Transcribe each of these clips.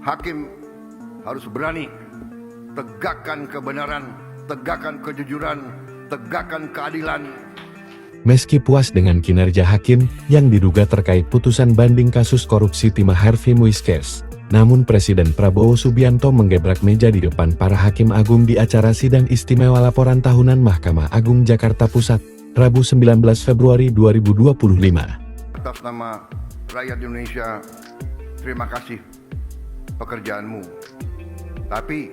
Hakim harus berani tegakkan kebenaran, tegakkan kejujuran, tegakkan keadilan. Meski puas dengan kinerja hakim yang diduga terkait putusan banding kasus korupsi timah Harvey Muiskes, namun Presiden Prabowo Subianto menggebrak meja di depan para hakim agung di acara sidang istimewa laporan tahunan Mahkamah Agung Jakarta Pusat, Rabu 19 Februari 2025. Atas nama rakyat Indonesia, terima kasih pekerjaanmu. Tapi,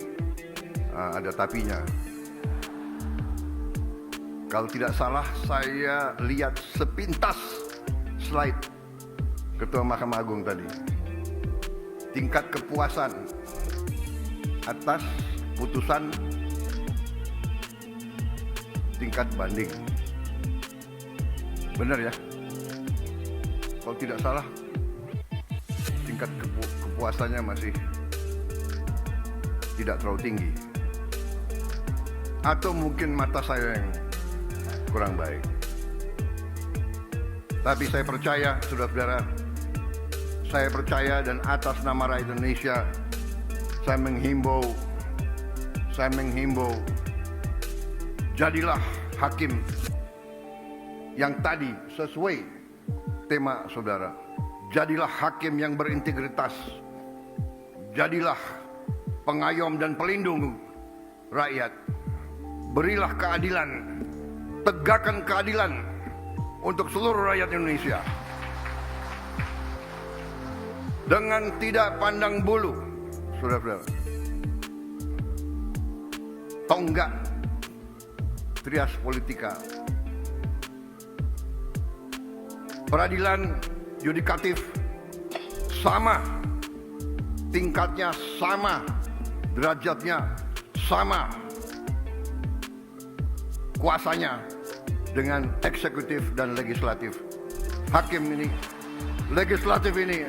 ada tapinya. Kalau tidak salah, saya lihat sepintas slide Ketua Mahkamah Agung tadi. Tingkat kepuasan atas putusan tingkat banding. Benar ya? Kalau tidak salah, tingkat kepuasannya masih tidak terlalu tinggi. Atau mungkin mata saya yang kurang baik. Tapi saya percaya, saudara-saudara, saya percaya, dan atas nama rakyat Indonesia, saya menghimbau, jadilah hakim yang tadi sesuai tema saudara. Jadilah hakim yang berintegritas. Jadilah pengayom dan pelindung rakyat. Berilah keadilan. Tegakkan keadilan untuk seluruh rakyat Indonesia. Dengan tidak pandang bulu, saudara-saudara. Tonggak trias politika. Peradilan yudikatif sama, tingkatnya sama, derajatnya sama, kuasanya dengan eksekutif dan legislatif. Hakim ini, legislatif ini,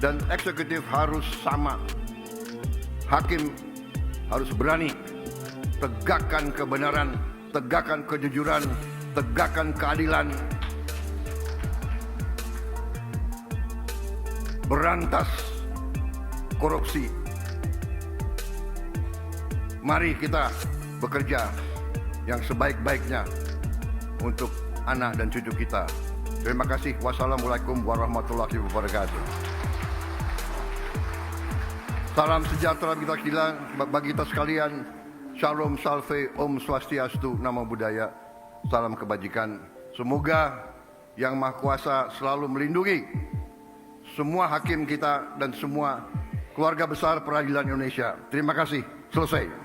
dan eksekutif harus sama. Hakim harus berani tegakkan kebenaran, tegakkan kejujuran, tegakkan keadilan, berantas korupsi. Mari kita bekerja yang sebaik-baiknya untuk anak dan cucu kita. Terima kasih. Wassalamualaikum warahmatullahi wabarakatuh. Salam sejahtera bagi kita sekalian. Shalom, salve, om swastiastu, namo buddhaya. Salam kebajikan. Semoga Yang Maha Kuasa selalu melindungi semua hakim kita dan semua keluarga besar peradilan Indonesia. Terima kasih. Selesai.